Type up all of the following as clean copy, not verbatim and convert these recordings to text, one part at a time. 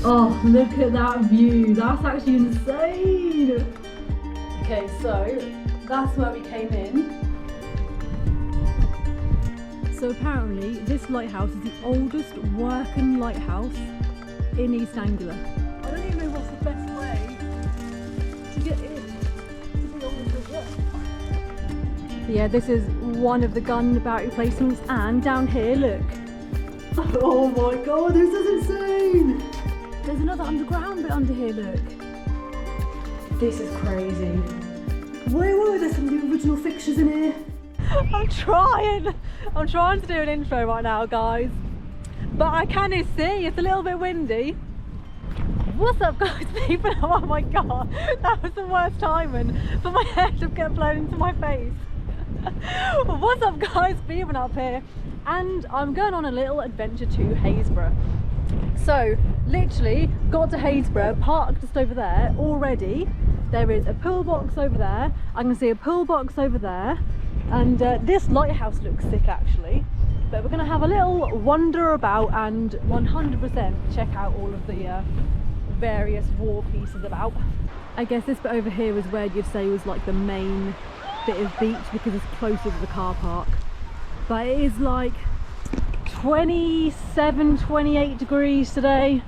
Oh, look at that view. That's actually insane. Okay, so that's where we came in. So apparently this lighthouse is the oldest working lighthouse in East Anglia. I don't even know what's the best way to get in to be honest with you. Yeah, this is one of the gun battery placements, and down here, look. Oh my god, this is insane! There's another underground bit under here, look. This is crazy. Whoa, there's some of the original fixtures in here. I'm trying to do an intro right now, guys. But I can see it's a little bit windy. What's up, guys? People, oh my god, that was the worst timing for my head to get blown into my face. What's up, guys? Beaven up here, and I'm going on a little adventure to Happisburgh. So literally got to Happisburgh, parked just over there already. There is a pool box over there. I can see a pool box over there, and this lighthouse looks sick actually. But we're going to have a little wander about and 100% check out all of the various war pieces about. I guess this bit over here is where you'd say was like the main bit of beach because it's closer to the car park. But it is like 27, 28 degrees today,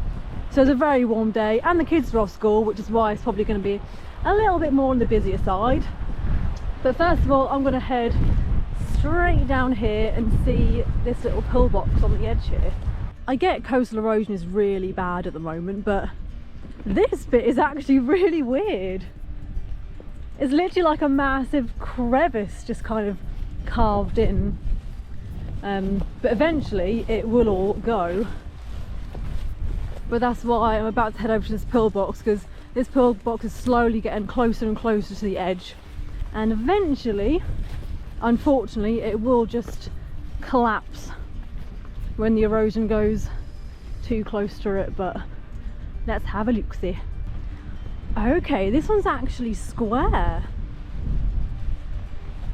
so it's a very warm day, and the kids are off school, which is why it's probably going to be a little bit more on the busier side. But first of all, I'm going to head straight down here and see this little pillbox on the edge here. I get coastal erosion is really bad at the moment, but this bit is actually really weird. It's literally like a massive crevice just kind of carved in. But eventually it will all go. But that's why I'm about to head over to this pillbox, because this pillbox is slowly getting closer and closer to the edge, and eventually, unfortunately, it will just collapse when the erosion goes too close to it. But let's have a look-see. Okay, this one's actually square.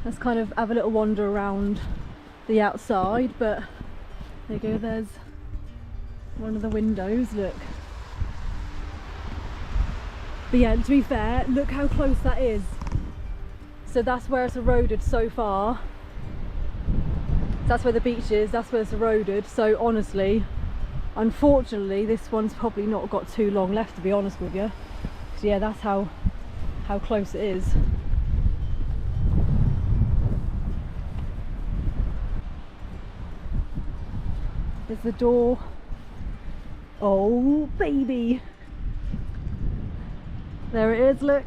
Let's kind of have a little wander around the outside, but there you go, there's one of the windows, look. But yeah, to be fair, look how close that is. So that's where it's eroded so far. That's where the beach is, that's where it's eroded. So honestly, unfortunately, this one's probably not got too long left, to be honest with you. So yeah, that's how close it is. There's the door. Oh baby, there it is, look.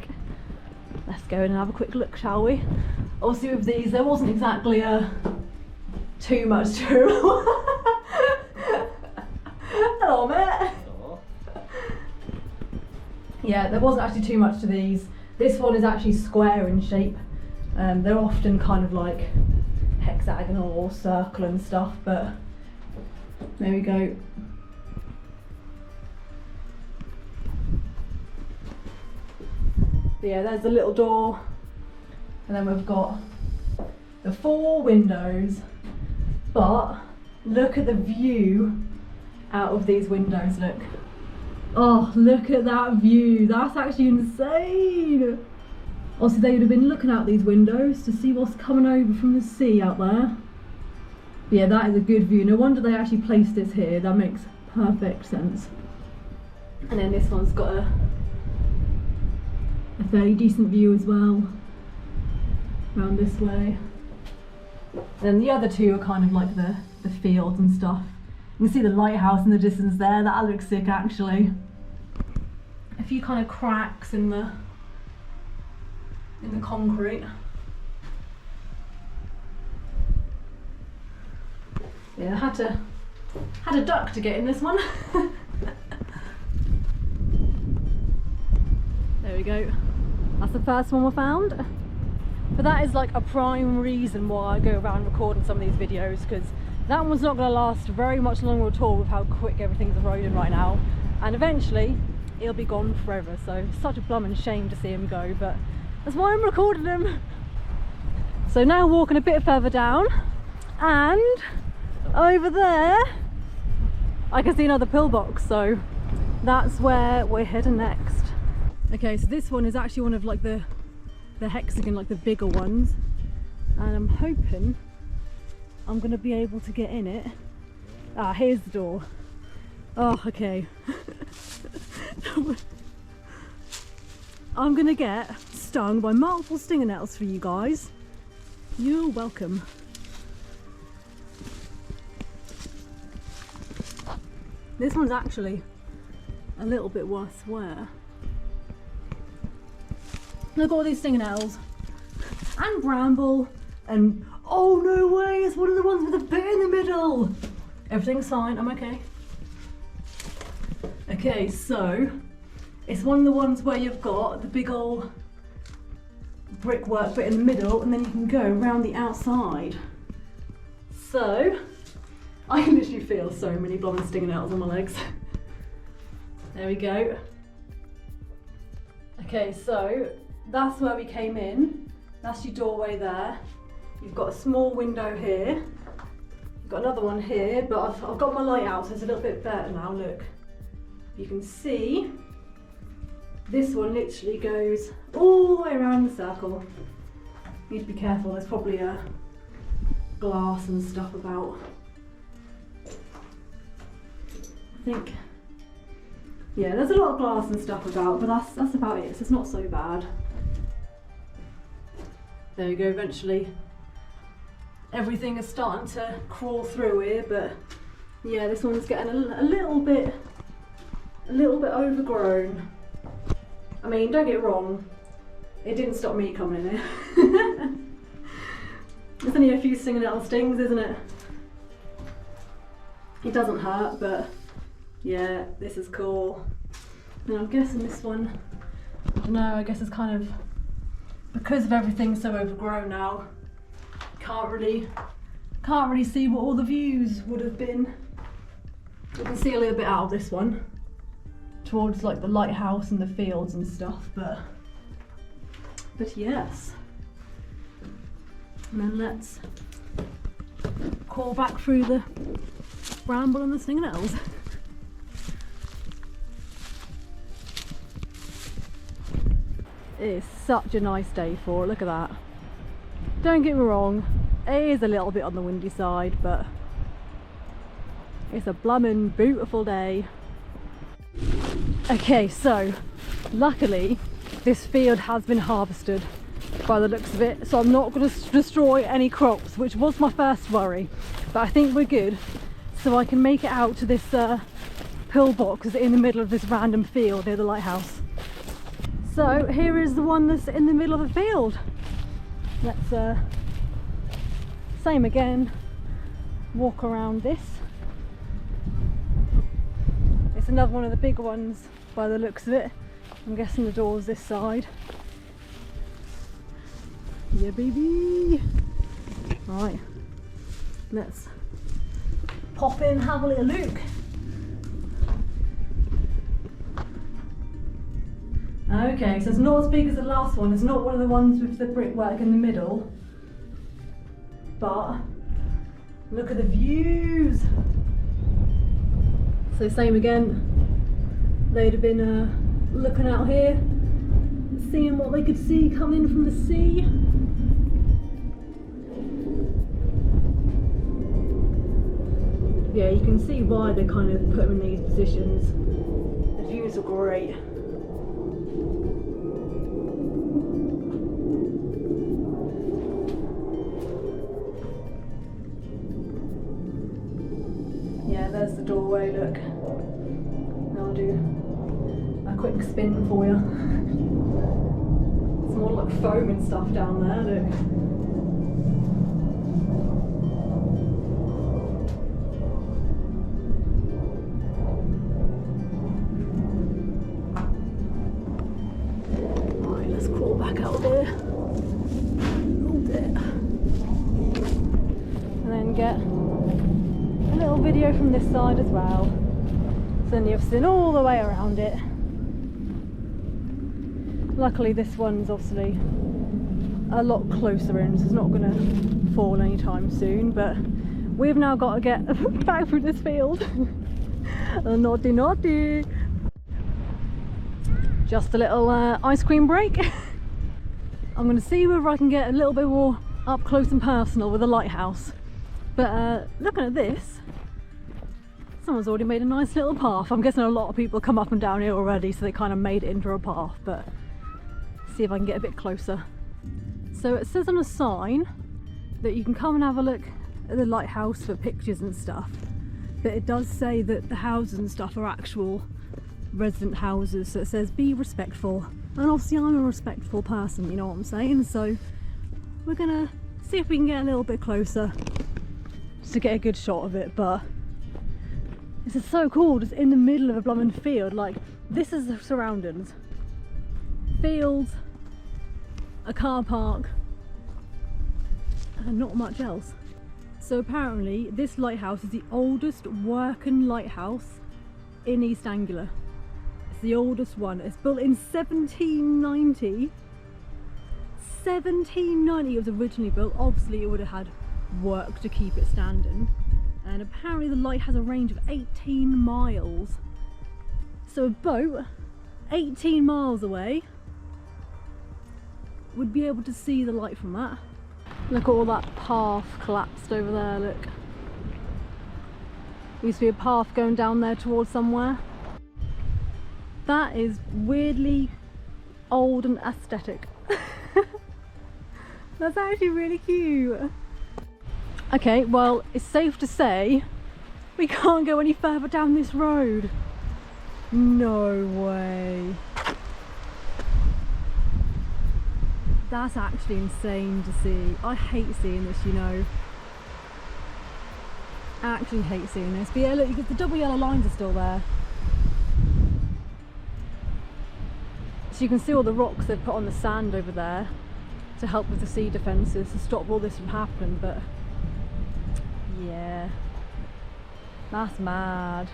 Let's go in and have a quick look, shall we? Obviously with these there wasn't exactly too much to hello mate. Hello. Yeah, there wasn't actually too much to these. This one is actually square in shape. They're often kind of like hexagonal or circle and stuff, but there we go. But yeah, there's the little door, and then we've got the 4 windows. But look at the view out of these windows, look. Oh, look at that view. That's actually insane. Obviously they would have been looking out these windows to see what's coming over from the sea out there. But yeah, that is a good view. No wonder they actually placed this here. That makes perfect sense. And then this one's got a fairly decent view as well, around this way. And then the other 2 are kind of like the fields and stuff. You can see the lighthouse in the distance there. That looks sick actually. A few kind of cracks in the concrete. Yeah, I had a duck to get in this one. There we go. That's the first one we found. But that is like a prime reason why I go around recording some of these videos, because that one's not going to last very much longer at all with how quick everything's eroding right now, and eventually it'll be gone forever. So it's such a blooming shame to see him go, but that's why I'm recording him. So now walking a bit further down, and over there I can see another pillbox. So that's where we're heading next. Okay, so this one is actually one of like the hexagon, like the bigger ones, and I'm hoping I'm gonna be able to get in it. Ah, here's the door. Oh, okay. I'm gonna get stung by multiple stinger nettles for you guys. You're welcome. This one's actually a little bit worse, swear. Look at all these stinger nettles. And bramble. And oh no way, it's one of the ones with a bit in the middle. Everything's fine, I'm okay. Okay, so it's one of the ones where you've got the big old brickwork bit in the middle, and then you can go around the outside. So I can literally feel so many blooming stinger nettles on my legs. There we go. Okay, so that's where we came in. That's your doorway there. You've got a small window here. You've got another one here, but I've got my light out, so it's a little bit better now. Look, you can see this one literally goes all the way around the circle. You need to be careful, there's probably a glass and stuff about. I think, yeah, there's a lot of glass and stuff about, but that's about it, so it's not so bad. There you go, eventually everything is starting to crawl through here, but yeah, this one's getting a little bit overgrown. I mean, don't get it wrong, it didn't stop me coming in here. There's only a few stinger nettle stings, isn't it? It doesn't hurt, but yeah, this is cool. And I'm guessing this one, I don't know, I guess it's kind of, because of everything so overgrown now, can't really see what all the views would have been. You can see a little bit out of this one, towards like the lighthouse and the fields and stuff, but yes. And then let's crawl back through the bramble and the stinger nettles. It is such a nice day for it, look at that. Don't get me wrong, it is a little bit on the windy side, but it's a bloomin' beautiful day. Okay, so luckily this field has been harvested by the looks of it, so I'm not going to destroy any crops, which was my first worry, but I think we're good, so I can make it out to this pillbox in the middle of this random field near the lighthouse. So here is the one that's in the middle of the field. Let's same again, walk around this. It's another one of the big ones by the looks of it. I'm guessing the door's this side. Yeah baby! Right, let's pop in, have a little look. Okay, so it's not as big as the last one. It's not one of the ones with the brickwork in the middle, but look at the views. So same again, they'd have been looking out here, seeing what they could see coming from the sea. Yeah, you can see why they kind of put them in these positions. The views are great. There's the doorway, look. I'll do a quick spin for you. It's more like foam and stuff down there, look. Right, let's crawl back out there. Hold it. And then get a little video from this side as well, so then you've seen all the way around it. Luckily this one's obviously a lot closer in, so it's not going to fall anytime soon, but we've now got to get back through this field. Naughty naughty! Just a little ice cream break. I'm going to see whether I can get a little bit more up close and personal with the lighthouse. But looking at this, someone's already made a nice little path. I'm guessing a lot of people come up and down here already, so they kind of made it into a path. But see if I can get a bit closer. So it says on a sign that you can come and have a look at the lighthouse for pictures and stuff. But it does say that the houses and stuff are actual resident houses, so it says be respectful, and obviously I'm a respectful person, you know what I'm saying, so we're gonna see if we can get a little bit closer just to get a good shot of it. But this is so cool, just in the middle of a blooming field. Like, this is the surroundings: fields, a car park, and not much else. So apparently this lighthouse is the oldest working lighthouse in East Anglia. The oldest one. It's built in 1790. 1790 it was originally built. Obviously it would have had work to keep it standing, and apparently the light has a range of 18 miles. So a boat 18 miles away would be able to see the light from that. Look at all that path collapsed over there, look. There used to be a path going down there towards somewhere. That is weirdly old and aesthetic. That's actually really cute. Okay, well, it's safe to say we can't go any further down this road. No way. That's actually insane to see. I hate seeing this, you know. I actually hate seeing this. But yeah, look, the double yellow lines are still there. So you can see all the rocks they've put on the sand over there to help with the sea defences, to stop all this from happening. But yeah, that's mad.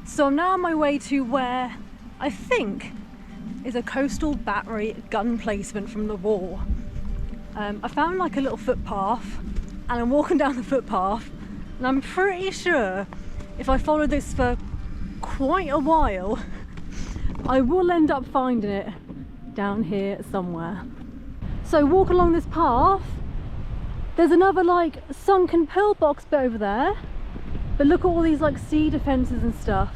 So I'm now on my way to where I think is a coastal battery gun placement from the war. I found like a little footpath, and I'm walking down the footpath, and I'm pretty sure if I follow this for quite a while I will end up finding it down here somewhere. So walk along this path, there's another like sunken pillbox bit over there, but look at all these like sea defences and stuff.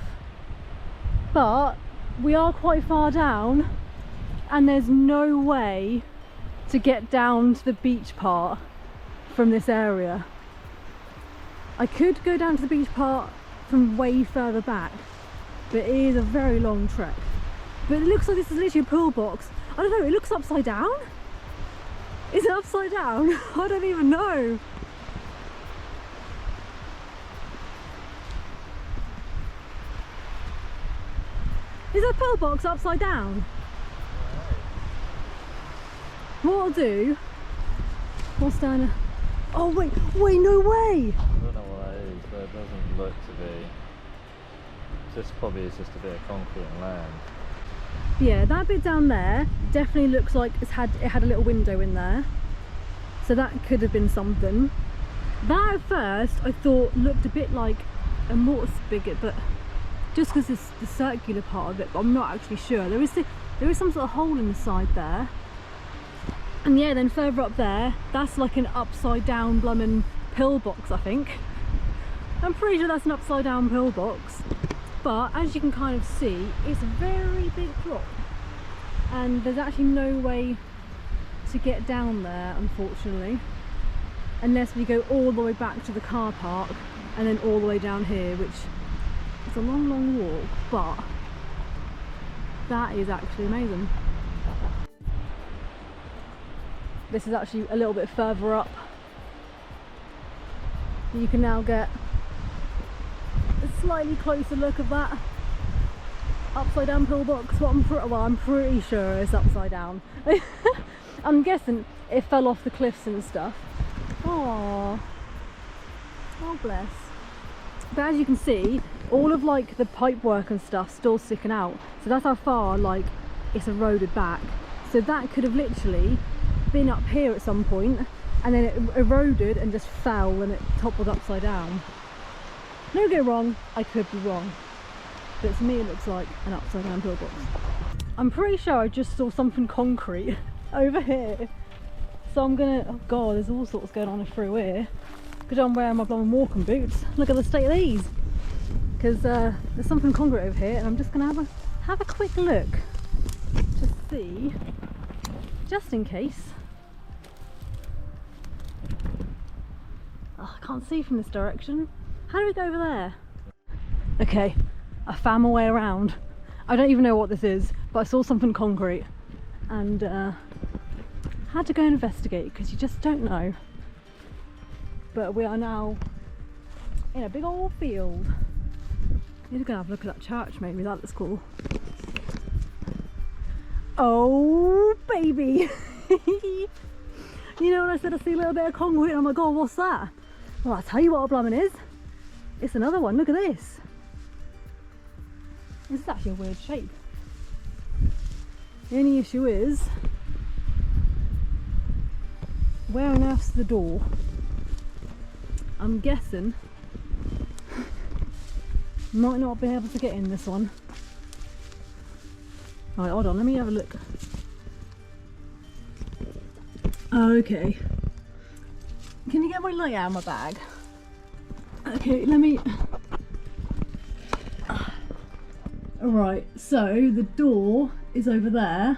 But we are quite far down, and there's no way to get down to the beach part from this area. I could go down to the beach part from way further back, but it is a very long trek. But it looks like this is literally a pool box. I don't know, it looks upside down? Is it upside down? I don't even know. Is that pool box upside down? What I'll do, what's down there? Oh wait, no way! I don't know what that is, but it doesn't look to be. This probably is just a bit of concrete and land. Yeah, that bit down there definitely looks like it had a little window in there. So that could have been something. That at first I thought looked a bit like a mortar spigot, but just because it's the circular part of it, but I'm not actually sure. There is some sort of hole in the side there. And yeah, then further up there, that's like an upside down bloomin' pillbox, I think. I'm pretty sure that's an upside down pillbox. But as you can kind of see, it's a very big drop. And there's actually no way to get down there, unfortunately. Unless we go all the way back to the car park and then all the way down here, which is a long, long walk, but that is actually amazing. This is actually a little bit further up. You can now get a slightly closer look of that upside down pillbox. I'm pretty sure it's upside down. I'm guessing it fell off the cliffs and stuff. Oh bless. But as you can see, all of like the pipe work and stuff still sticking out. So that's how far like it's eroded back. So that could have literally been up here at some point, and then it eroded and just fell and it toppled upside down. Don't get wrong, I could be wrong. but to me it looks like an upside down pillbox. I'm pretty sure I just saw something concrete over here, so I'm gonna, oh god, there's all sorts going on through here, because I'm wearing my blooming walking boots. Look at the state of these, because there's something concrete over here, and I'm just gonna have a quick look to see, just in case. Oh, I can't see from this direction. How do we go over there? Okay, I found my way around. I don't even know what this is, but I saw something concrete and had to go and investigate, because you just don't know. But we are now in a big old field. Need to go have a look at that church, maybe. That looks cool. Oh baby. You know when I said I see a little bit of concrete and I'm like, oh, what's that? Well, I'll tell you what a blooming is. It's another one. Look at this. This is actually a weird shape. The only issue is, where on earth's the door? I'm guessing might not be able to get in this one. Right, hold on, let me have a look. Okay. Can you get my light out of my bag? Okay, let me... Alright, so the door is over there,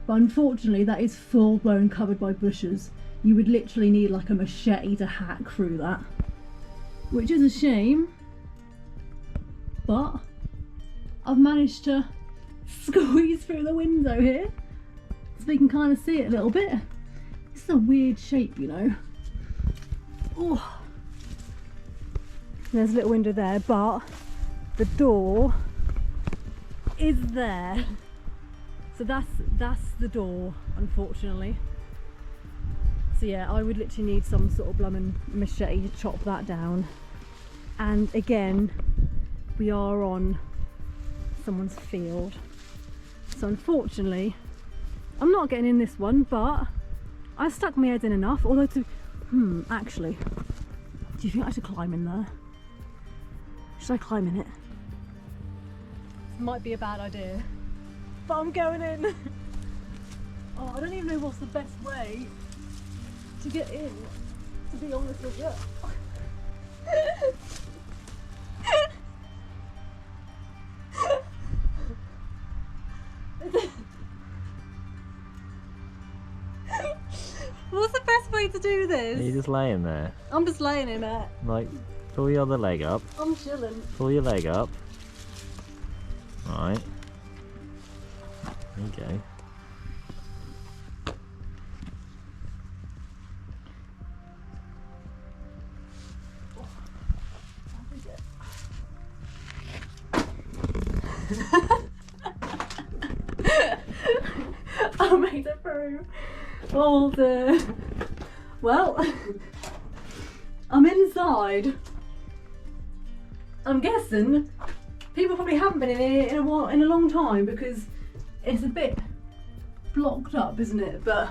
but unfortunately that is full blown covered by bushes. You would literally need like a machete to hack through that, which is a shame, but I've managed to squeeze through the window here so we can kind of see it a little bit. It's a weird shape, you know. Oh, there's a little window there, but the door is there, so that's the door, unfortunately. So yeah, I would literally need some sort of blooming machete to chop that down. And again, we are on someone's field, so unfortunately I'm not getting in this one, but I stuck my head in enough. Although actually, do you think I should climb in there? Should I climb in it? Might be a bad idea, but I'm going in. Oh, I don't even know what's the best way to get in, to be honest with you. What's the best way to do this? Are you just laying there? I'm just laying in it. Like, pull your other leg up. I'm chilling. Pull your leg up. Right. There you go. I made it through. Oh dear. Well, I'm inside. I'm guessing people probably haven't been in here in a long time, because it's a bit blocked up, isn't it? But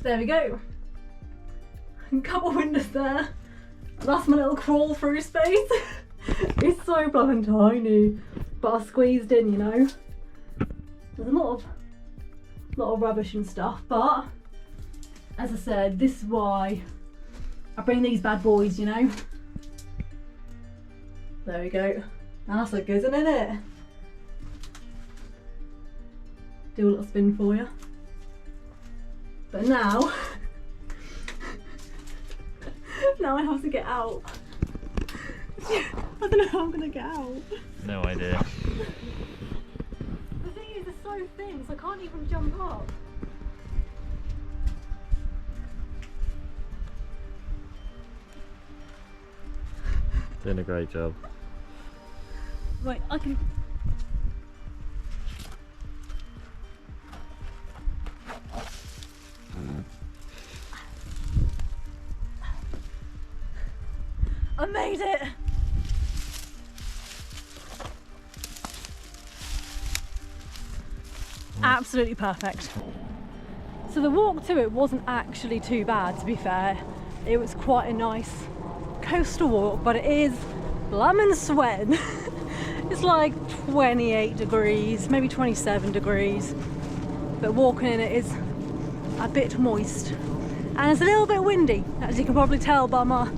there we go. A couple windows there. That's my little crawl through space. It's so blooming tiny, but I squeezed in, you know. There's a lot of rubbish and stuff, but as I said, this is why I bring these bad boys, you know. There we go. That's like good, isn't it? Do a little spin for you. But now, now I have to get out. I don't know how I'm gonna get out. No idea. The thing is, it's so thin, so I can't even jump up. Doing a great job. Right, I can... I made it! Absolutely perfect. So the walk to it wasn't actually too bad, to be fair. It was quite a nice coastal walk, but it is blooming sweating. It's like 28 degrees, maybe 27 degrees. But walking in it is a bit moist. And it's a little bit windy, as you can probably tell by my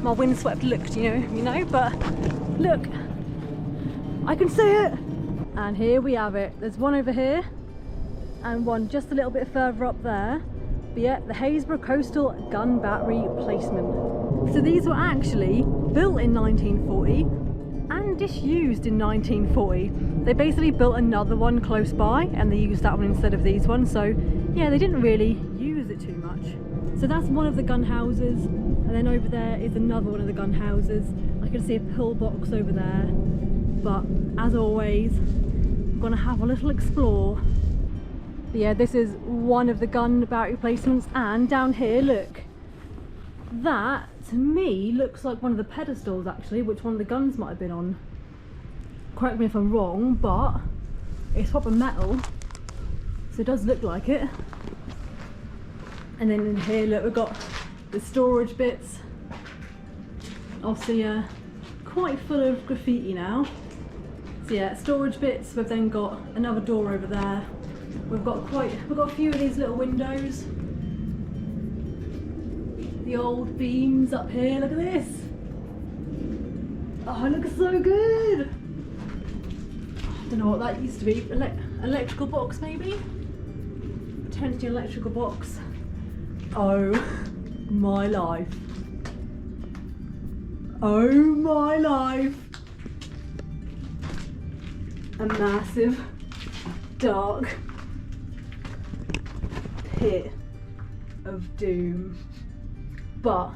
windswept look, you know, but look, I can see it. And here we have it. There's one over here and one just a little bit further up there. But yeah, the Happisburgh Coastal Gun Battery Emplacement. So these were actually built in 1940 and disused in 1940. They basically built another one close by and they used that one instead of these ones. So yeah, they didn't really use it too much. So that's one of the gun houses, and then over there is another one of the gun houses. I can see a pillbox over there, but as always, I'm gonna have a little explore. But yeah, this is one of the gun battery placements, and down here, look, that to me looks like one of the pedestals actually, which one of the guns might have been on. Correct me if I'm wrong, but it's proper metal, so it does look like it. And then in here, look, we've got the storage bits. Obviously, quite full of graffiti now. So yeah, storage bits. We've then got another door over there. We've got a few of these little windows. The old beams up here. Look at this. Oh, it looks so good. I don't know what that used to be. Electrical box, maybe. Potentially electrical box. Oh my life. Oh my life. A massive dark pit of doom. But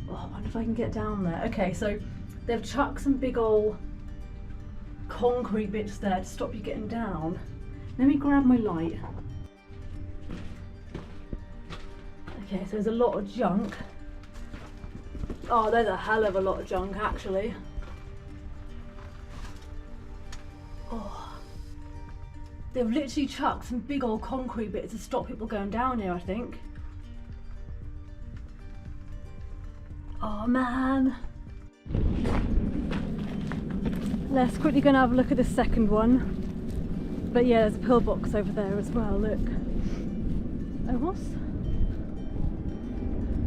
oh, I wonder if I can get down there. Okay, so they've chucked some big old concrete bits there to stop you getting down. Let me grab my light. Okay, so there's a lot of junk. Oh, there's a hell of a lot of junk actually. Oh, they've literally chucked some big old concrete bits to stop people going down here, I think. Oh man. Let's quickly go and have a look at the second one. But yeah, there's a pillbox over there as well, look. Oh, what's?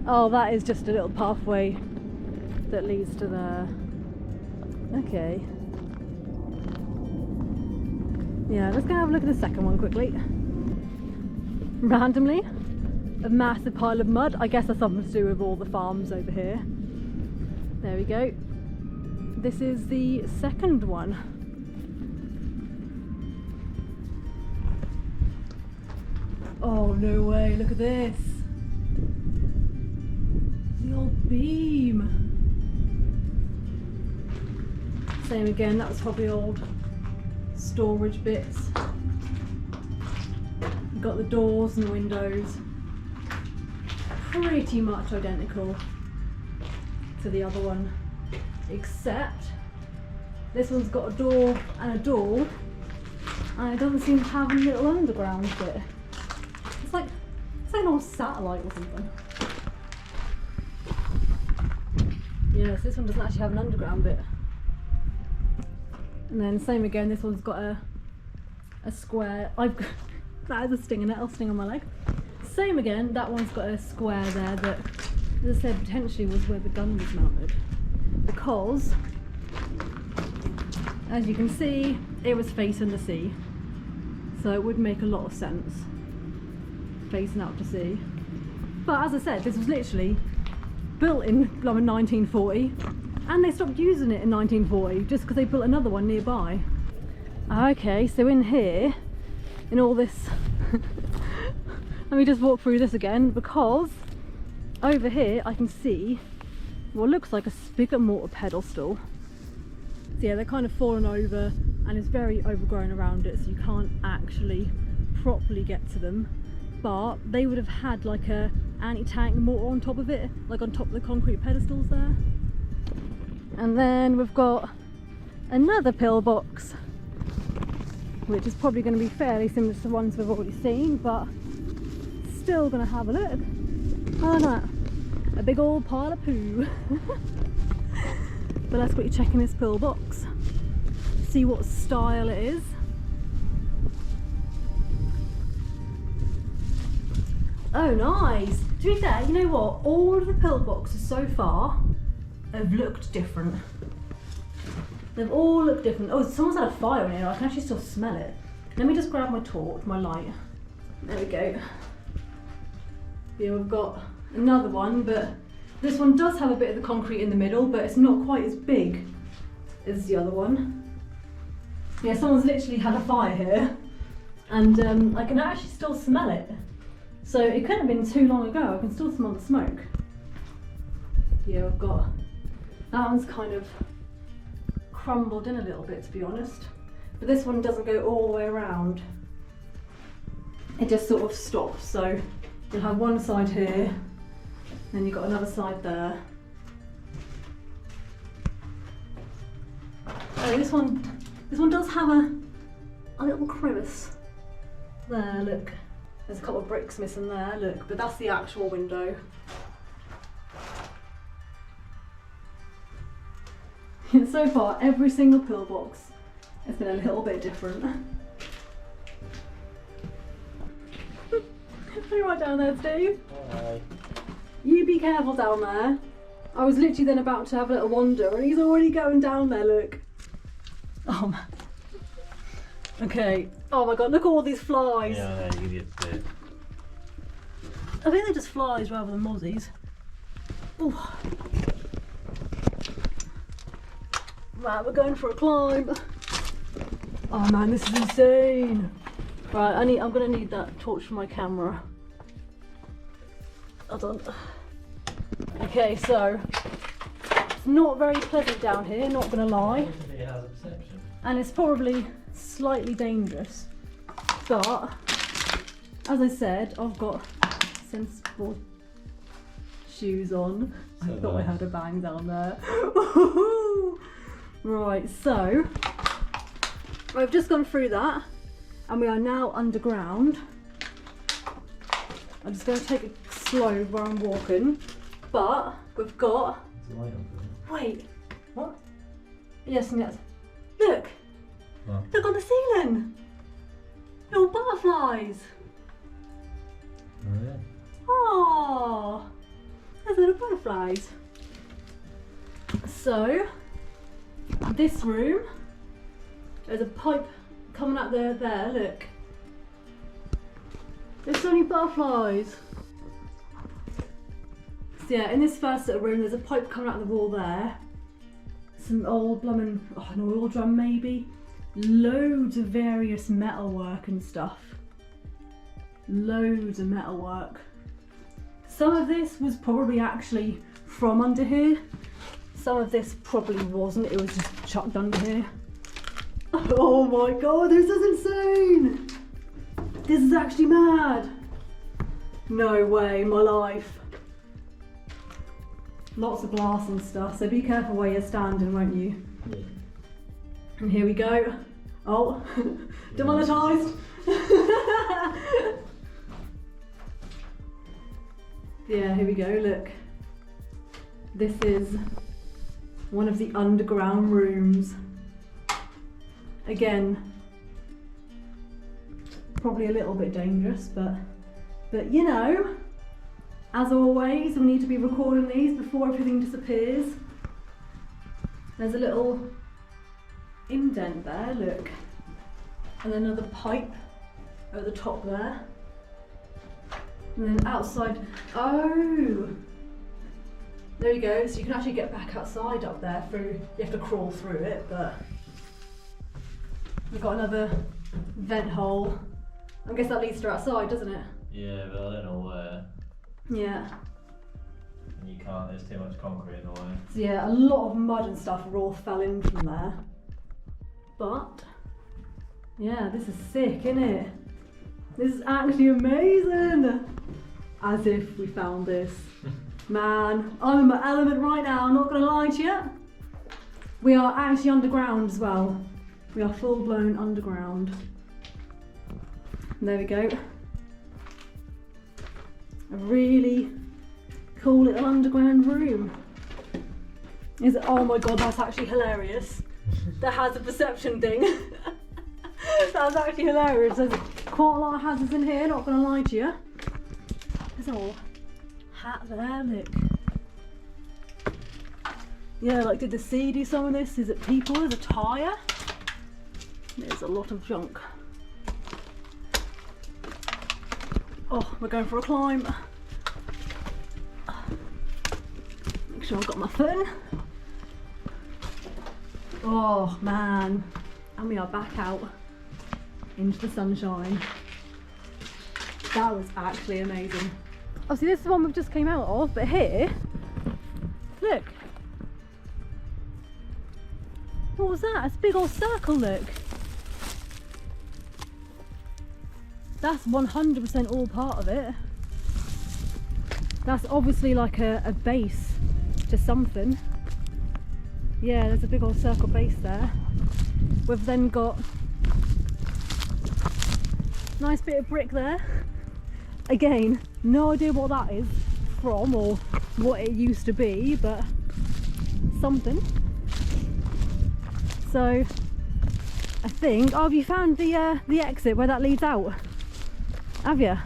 Oh, that is just a little pathway that leads to there. Okay. Yeah, let's go have a look at the second one quickly. Randomly, a massive pile of mud. I guess that's something to do with all the farms over here. There we go. This is the second one. Oh, no way, look at this. The old beam. Same again, that was probably old storage bits. You've got the doors and the windows. Pretty much identical to the other one, except this one's got a door and a door, and it doesn't seem to have a little underground bit. It's like an old satellite or something. Yes, this one doesn't actually have an underground bit. And then same again, this one's got a square. That is a sting in it, I'll sting on my leg. Same again, that one's got a square there that, as I said, potentially was where the gun was mounted. Because, as you can see, it was facing the sea. So it would make a lot of sense, facing out to sea. But as I said, this was literally built in 1940, and they stopped using it in 1940 just because they built another one nearby. Okay, so in here, in all this, let me just walk through this again, because over here I can see what looks like a Spigot Mortar pedestal. So yeah, they're kind of fallen over and it's very overgrown around it, so you can't actually properly get to them. But they would have had like a anti-tank mortar on top of it, like on top of the concrete pedestals there. And then we've got another pillbox, which is probably going to be fairly similar to the ones we've already seen, but still going to have a look. Oh, look at that. A big old pile of poo. But let's quickly check in this pillbox. see what style it is. Oh, nice. To be fair, you know what? All of the pillboxes so far have looked different. They've all looked different. Oh, someone's had a fire in here. I can actually still smell it. Let me just grab my torch, my light. There we go. Yeah, we've got another one, but this one does have a bit of the concrete in the middle, but it's not quite as big as the other one. Yeah, someone's literally had a fire here, and I can actually still smell it. So it couldn't have been too long ago. I can still smell the smoke. Yeah, I've got, that one's kind of crumbled in a little bit, to be honest. But this one doesn't go all the way around. It just sort of stops. So you'll have one side here, then you've got another side there. Oh, this one does have a little crevice. There, look. There's a couple of bricks missing there, look, but that's the actual window. So far, every single pillbox has been a little bit different. Are you right down there, Steve? Hi. You be careful down there. I was literally then about to have a little wander and he's already going down there, look. Oh man. Okay. Oh my god, look at all these flies. Yeah, you get bit. I think they're just flies rather than mozzies. Ooh. Right, we're going for a climb. Oh man, this is insane. Right, I'm gonna need that torch for my camera. Hold on. Okay, so it's not very pleasant down here, not gonna lie. It has a perception. And it's probably slightly dangerous. But as I said, I've got sensible shoes on. So I thought I nice. heard a bang down there. Right, so I've just gone through that and we are now underground. I'm just going to take it slow where I'm walking, but we've got, wait, what? Yes and yes. Look, What? look on the ceiling. Little butterflies. Oh yeah. Oh, there's little butterflies. So, this room, there's a pipe coming out there, look. There's so many butterflies. So yeah, in this first little room, there's a pipe coming out of the wall there. Some old blooming, an oil drum maybe. Loads of various metalwork and stuff. Loads of metalwork. Some of this was probably actually from under here. Some of this probably wasn't, it was just chucked under here. Oh my god, this is insane! This is actually mad! No way, my life. Lots of glass and stuff, so be careful where you're standing, won't you? Yeah. And here we go. Oh, demonetised! Yeah, here we go, look. This is one of the underground rooms. Again, probably a little bit dangerous, but you know, as always, we need to be recording these before everything disappears. There's a little indent there, look, and another pipe at the top there. And then outside, oh, there you go. So you can actually get back outside up there through, you have to crawl through it, but we've got another vent hole. I guess that leads to outside, doesn't it? Yeah, but I don't know where. Yeah. And you can't, there's too much concrete in the way. So yeah, a lot of mud and stuff all fell in from there. But, yeah, this is sick, isn't it? This is actually amazing! As if we found this. Man, I'm in my element right now, I'm not gonna lie to you. We are actually underground as well. We are full blown underground. And there we go. A really cool little underground room. Is it? Oh my god, that's actually hilarious. the hazard perception thing. That's actually hilarious. There's quite a lot of hazards in here, not gonna lie to you. There's all hat there, look. Yeah, like did the sea do some of this? Is it people? There's a tyre? There's a lot of junk. Oh, we're going for a climb. Make sure I've got my phone. Oh man, and we are back out into the sunshine. That was actually amazing. Obviously this is the one we've just came out of, but here, look. What was that? It's a big old circle, look. That's 100% all part of it. That's obviously like a base to something. Yeah, there's a big old circle base there. We've then got a nice bit of brick there. Again, no idea what that is from or what it used to be, but something. So I think, oh, have you found the exit where that leads out? Have you?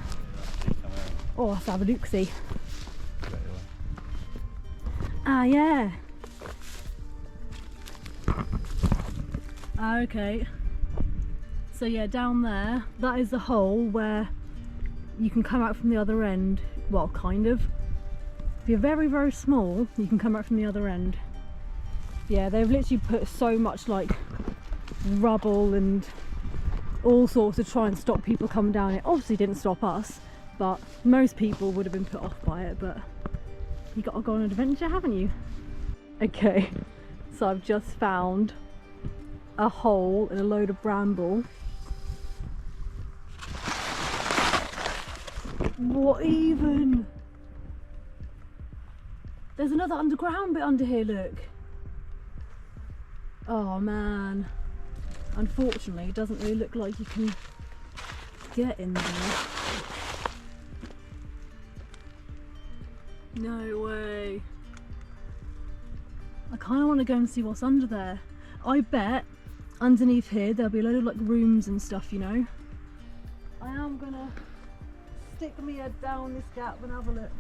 Oh, let's have a look-see. Ah, yeah. Okay. So yeah, down there, that is the hole where you can come out from the other end. Well, kind of. If you're very, very small, you can come out from the other end. Yeah, they've literally put so much like rubble and all sorts to try and stop people coming down. It obviously didn't stop us, but most people would have been put off by it, but you gotta go on an adventure, haven't you? Okay, so I've just found a hole in a load of bramble. What even? There's another underground bit under here, look. Oh man. Unfortunately, it doesn't really look like you can get in there. No way. I kind of want to go and see what's under there. I bet underneath here there'll be a load of like rooms and stuff, you know. I am gonna stick my head down this gap and have a look.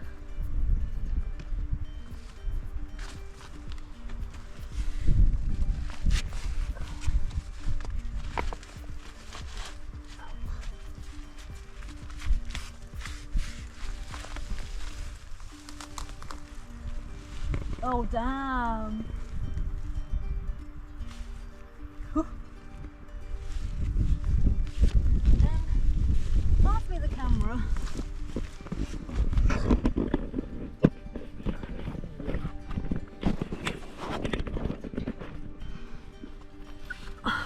Oh damn. Pass me the camera.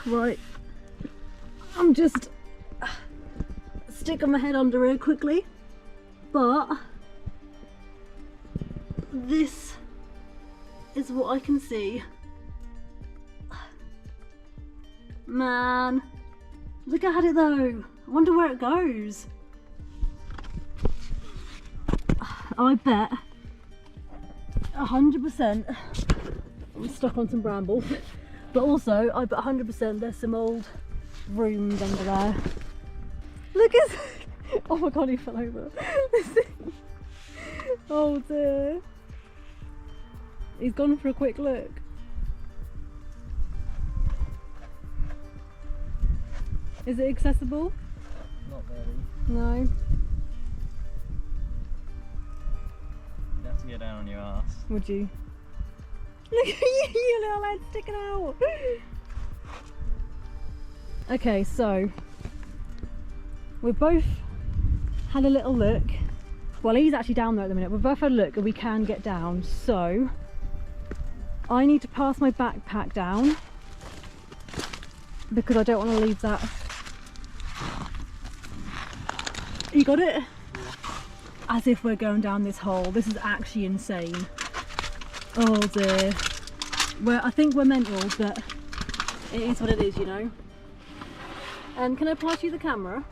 Right, I'm just sticking my head under here quickly, but this is what I can see. Man, look at it though. I wonder where it goes. I bet 100% I'm stuck on some bramble, but also I bet 100% there's some old rooms under there. Look at, oh my god, he fell over. Oh dear. He's gone for a quick look. Is it accessible? Not really. No. You'd have to get down on your ass. Would you? Look at you, your little head sticking out. Okay, so we've both had a little look. Well, he's actually down there at the minute. We've both had a look and we can get down. So I need to pass my backpack down because I don't want to leave that. You got it? As if we're going down this hole. This is actually insane. Oh dear. I think we're mental, but it is what it is, you know. And can I pass you the camera?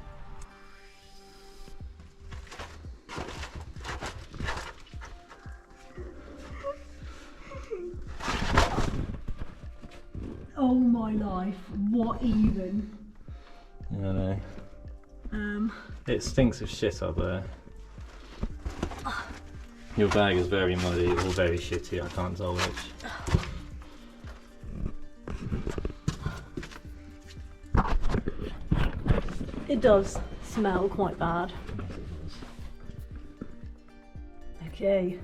Oh my life, what even? I know. It stinks of shit up there. Your bag is very muddy or very shitty, I can't tell which. It does smell quite bad. Okay.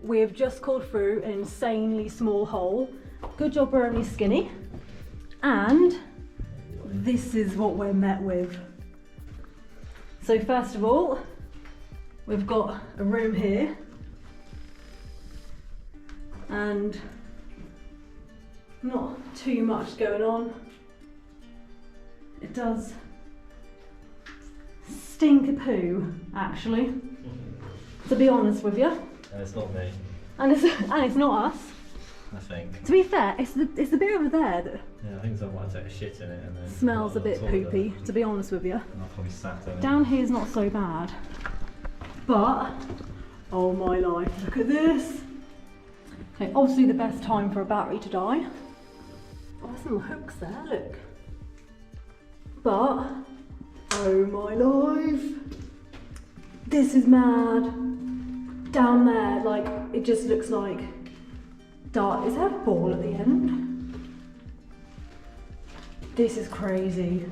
We've just called through an insanely small hole. Good job we're only skinny. And this is what we're met with. So first of all, we've got a room here. And not too much going on. It does stink a poo, actually, to be honest with you. And it's not me. And it's not us. I think. To be fair, it's the bit over there that Yeah, I think someone might take a shit in it and then smells a bit poopy, to be honest with you. And I'll probably sat in it. Down here's not so bad. But, oh my life, look at this. Okay, obviously the best time for a battery to die. Oh, there's some hooks there, look. But, oh my life. This is mad. Down there, like, it just looks like dark. Is there a ball at the end? This is crazy.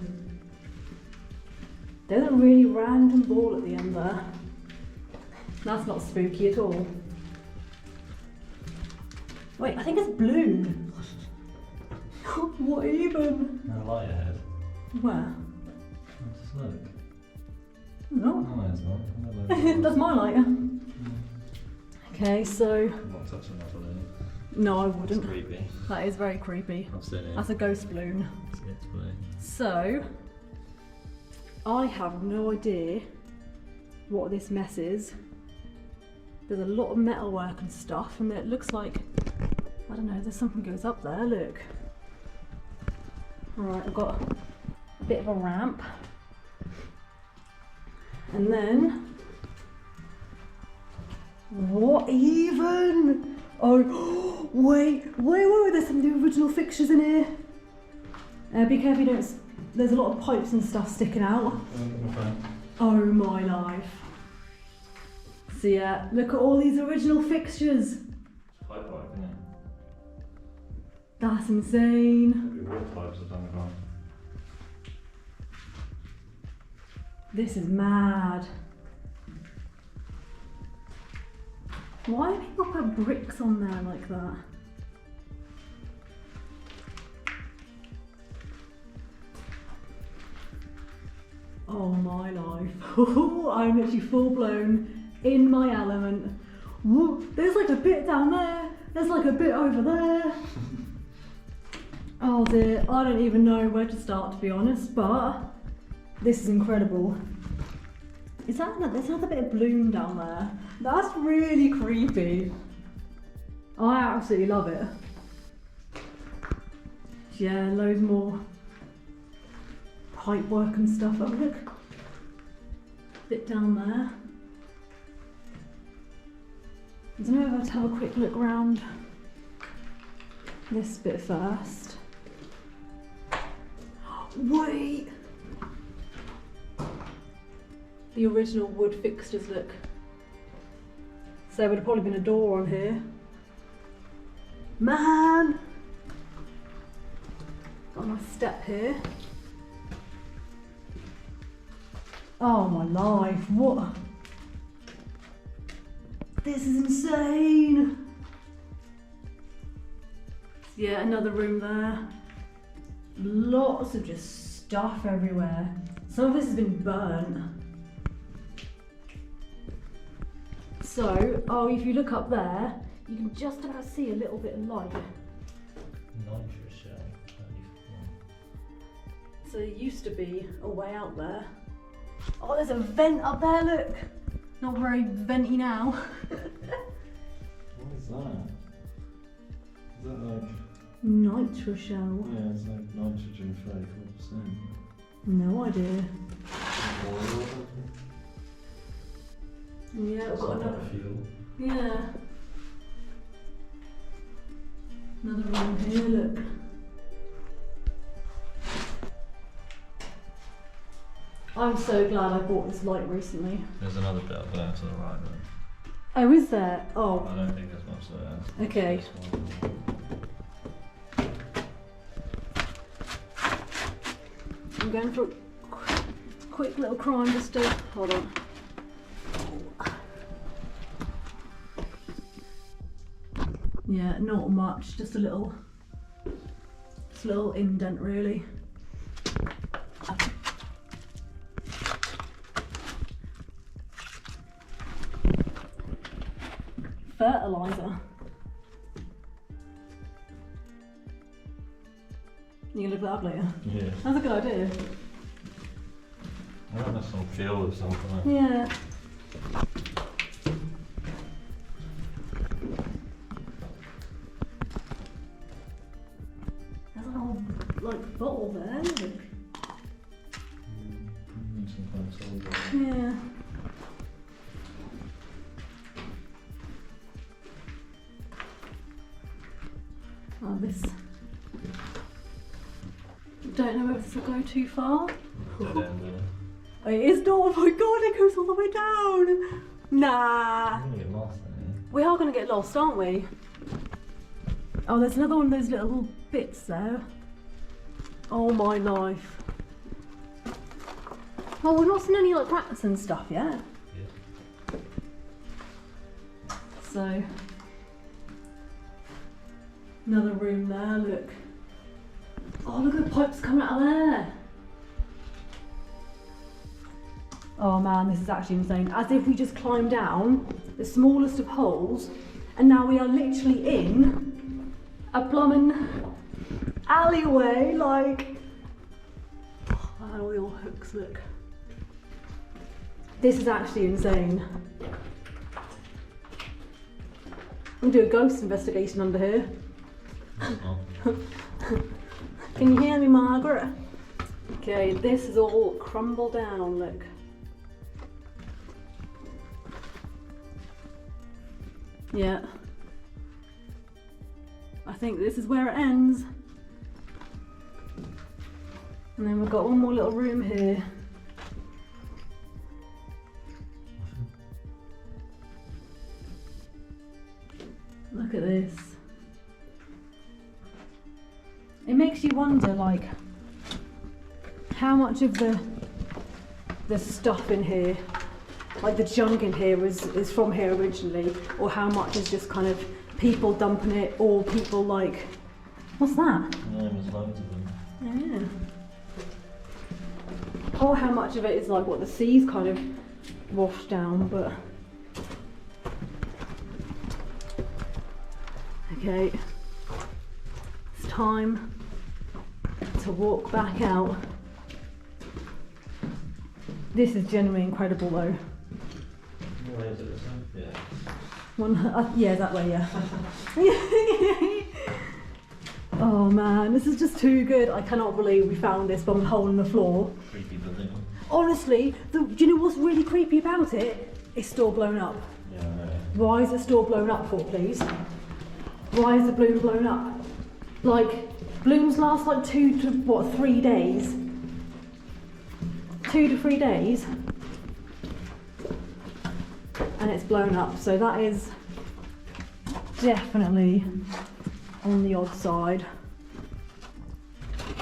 There's a really random ball at the end there. That's not spooky at all. Wait, I think it's blue. What even? No light ahead. Where? Just look. No. No, it's not. That's my lighter. Okay, so. I'm not touching that balloon. No, I It's wouldn't. creepy. That is very creepy. I've seen it. That's a ghost balloon. It's blue. So, I have no idea what this mess is. There's a lot of metalwork and stuff, and it looks like, I don't know, there's something goes up there, look. Alright, I've got a bit of a ramp. And then, what even? Oh, wait, there's some of the original fixtures in here. Be careful you don't, there's a lot of pipes and stuff sticking out. Oh my life. So yeah, look at all these original fixtures. Pipe work, isn't it? That's insane. Probably wood pipes have done it wrong. This is mad. Why do people put bricks on there like that? Oh my life. I'm literally full blown in my element. Whoa, there's like a bit down there. There's like a bit over there. Oh dear, I don't even know where to start, to be honest, but this is incredible. There's another bit of bloom down there. That's really creepy. I absolutely love it. Yeah, loads more pipe work and stuff. Oh look, bit down there. I don't know if I have to have a quick look around this bit first. Wait! The original wood fixtures, look. So there would have probably been a door on here. Man! Got a nice step here. Oh my life, what? This is insane! Yeah, another room there. Lots of just stuff everywhere. Some of this has been burnt. So, oh, if you look up there, you can just about see a little bit of light. Nitrous shell. So there used to be a way out there. Oh, there's a vent up there, look! Not very venty now. What is that? Is that like... Nitroshell. Yeah, it's like nitrogen 34%. No idea. Oil or something? Yeah, we've got another. Fuel. Yeah. Another room here, look. I'm so glad I bought this light recently. There's another bit up there to the right though. Oh, is there? Oh. I don't think there's much there. Okay. This one. I'm going for a quick little crime just to, hold on. Yeah, not much, just a little indent really. Fertilizer. You can look that up later. Yeah. That's a good idea. I think there's some feel of something. Yeah. There's a whole like bottle there. Look. Some kind of solder. Yeah. Oh, this. Don't know if this will go too far. Dead end, isn't it? It is not. Oh my god, it goes all the way down. Nah. You're gonna get lost, aren't you? We are going to get lost, aren't we? Oh, there's another one of those little bits there. Oh my life. Oh, we've not seen any like rats and stuff yet. Yeah. So, another room there, look. Oh, look at the pipes coming out of there. Oh man, this is actually insane. As if we just climbed down the smallest of holes and now we are literally in a plumbing alleyway, like, oh, and all the old hooks, look. This is actually insane. I'm gonna do a ghost investigation under here. Can you hear me, Margaret? Okay, this is all crumbled down, look. Yeah. I think this is where it ends. And then we've got one more little room here. Look at this. It makes you wonder, like, how much of the stuff in here, like the junk in here, is from here originally, or how much is just kind of people dumping it, or people like, what's that? Yeah, there's loads of them. Yeah. Or how much of it is like what the sea's kind of washed down, but. Okay, it's time to walk back out. This is genuinely incredible though. Where is it? Yeah. Yeah, that way, yeah. Oh man, this is just too good. I cannot believe we found this bum hole in the floor. Creepy building. Honestly, do you know what's really creepy about it? It's still blown up. Yeah, I know. Why is it still blown up for, please? Why is the balloon blown up? Like, balloons last like 2 to 3 days? 2 to 3 days? And it's blown up, so that is definitely on the odd side.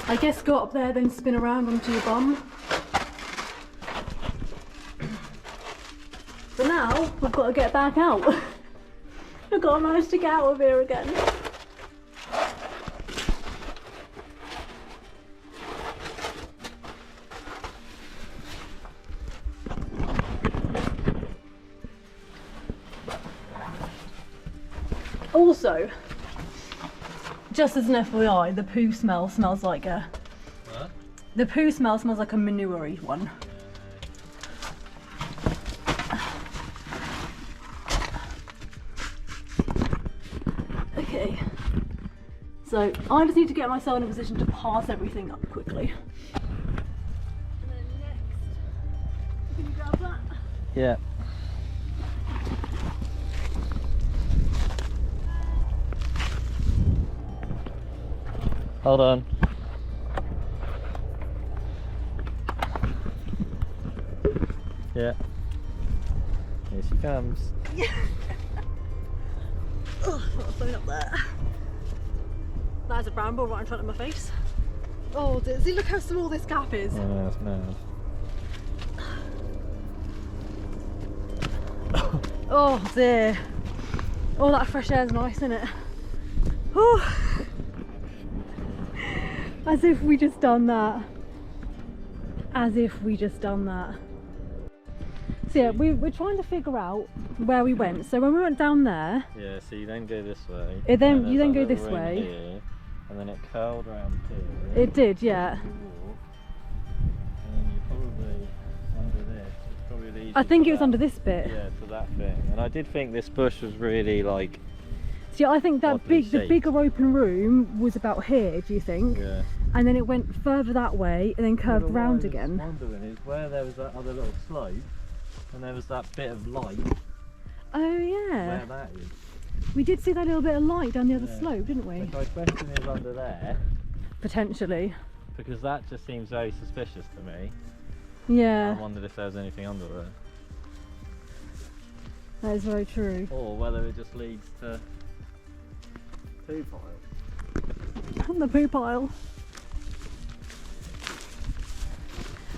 I guess go up there, then spin around onto your bum. But now, we've got to get back out. I've got to manage to get out of here again. Also, just as an FYI, the poo smell smells like a... What? The poo smell smells like a manure-y one. Okay, so I just need to get myself in a position to pass everything up quickly. And then next, can you grab that? Yeah. Hold on. Yeah. Here she comes. Oh, I've got a phone up there. There's a bramble right in front of my face. Oh, see, look how small this gap is. Oh, that's mad. Oh dear. All that fresh air is nice, isn't it? Oh. As if we just done that. As if we just done that. So yeah, we're trying to figure out where we went. So when we went down there, Yeah, so you then go this way. you then there's go that this little ring way. Here, and then it curled around here. It did, yeah. You walk, and then you probably under this. It probably leads I you think to it was that- under this bit. Yeah, to that thing. And I did think this bush was really like. See, I think that Oddly the shaped. bigger open room was about here, do you think? Yeah. And then it went further that way and then curved Well, what I round was again. wondering is where there was that other little slope, and there was that bit of light. Oh yeah. Where that is. We did see that little bit of light down the other Yeah. slope, didn't we? Which I question is under there, Potentially. because that just seems very suspicious to me. Yeah, I wondered if there was anything under there, that is very true. or whether it just leads to poo piles. The poo pile.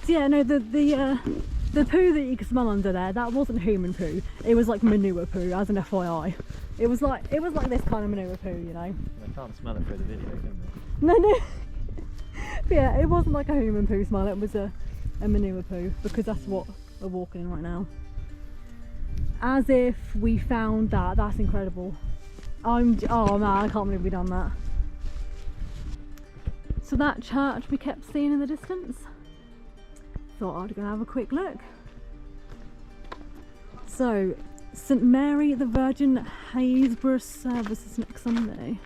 So yeah, no, the poo that you could smell under there, that wasn't human poo. It was like manure poo, as an FYI. It was like this kind of manure poo, you know. They can't smell it through the video, can they? No. But yeah, it wasn't like a human poo smell. It was a manure poo, because that's what we're walking in right now. As if we found that. That's incredible. Oh man, I can't believe we done that. So that church we kept seeing in the distance, thought I'd go have a quick look. So, St Mary the Virgin Happisburgh services next Sunday.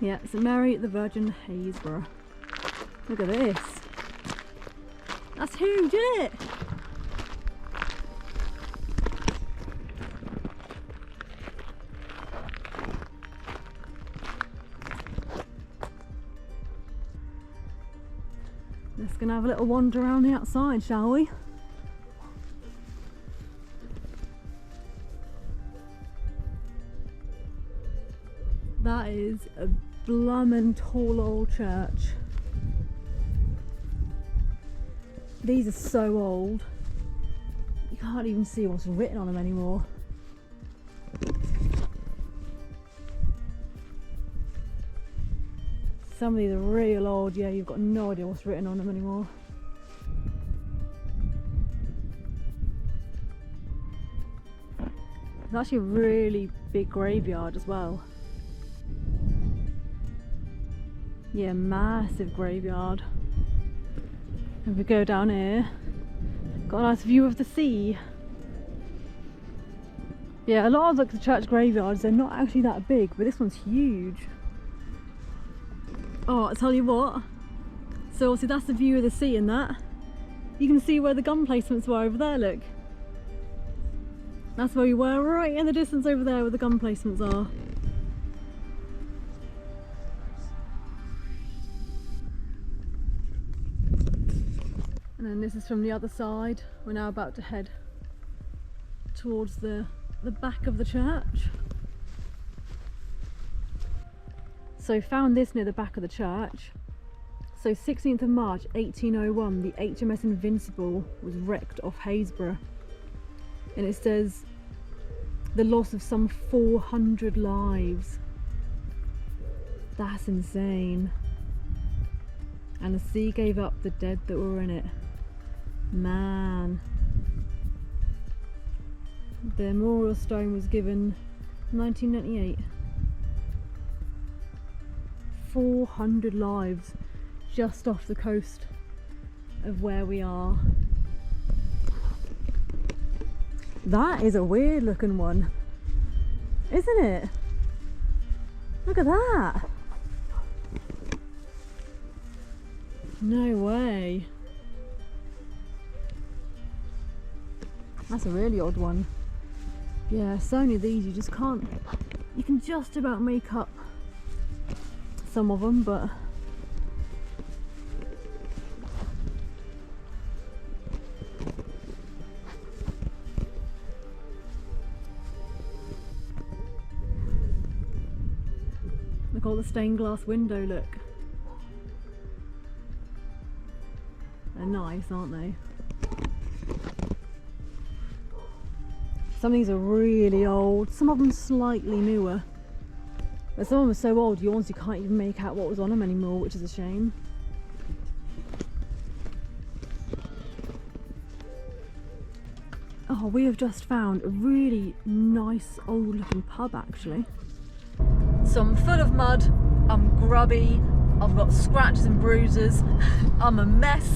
Yeah, St Mary the Virgin Happisburgh. Look at this. That's huge, isn't it? Let's go and have a little wander around the outside, shall we? That is a bloomin' tall old church. These are so old, you can't even see what's written on them anymore. Some of these are real old, yeah, you've got no idea what's written on them anymore. It's actually a really big graveyard as well. Yeah, massive graveyard. If we go down here, got a nice view of the sea. Yeah, a lot of like the church graveyards, they're not actually that big, but this one's huge. Oh, I'll tell you what. So obviously that's the view of the sea and that. You can see where the gun placements were over there, look. That's where we were, right in the distance over there where the gun placements are. And then this is from the other side. We're now about to head towards the back of the church. So found this near the back of the church. So 16th of March 1801, the HMS Invincible was wrecked off Happisburgh. And it says the loss of some 400 lives. That's insane. And the sea gave up the dead that were in it. Man. The memorial stone was given 1998. 400 lives just off the coast of where we are. That is a weird looking one, isn't it? Look at that. No way. That's a really odd one. Yeah, so many of these you just can't, you can just about make up some of them, but Look, all the stained glass window, look. They're nice, aren't they? Some of these are really old, some of them slightly newer. But some of them are so old you honestly can't even make out what was on them anymore, which is a shame. Oh, we have just found a really nice old looking pub actually. So I'm full of mud, I'm grubby, I've got scratches and bruises, I'm a mess.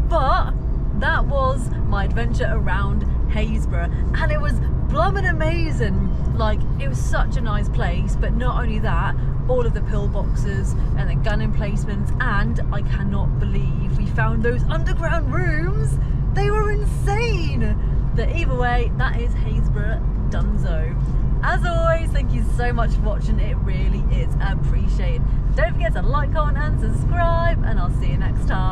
But that was my adventure around Happisburgh and it was blooming amazing. Like, it was such a nice place, but not only that, all of the pillboxes and the gun emplacements, and I cannot believe we found those underground rooms. They were insane. But either way, that is Happisburgh Dunzo. As always, thank you so much for watching. It really is appreciated. Don't forget to like, comment and subscribe, and I'll see you next time.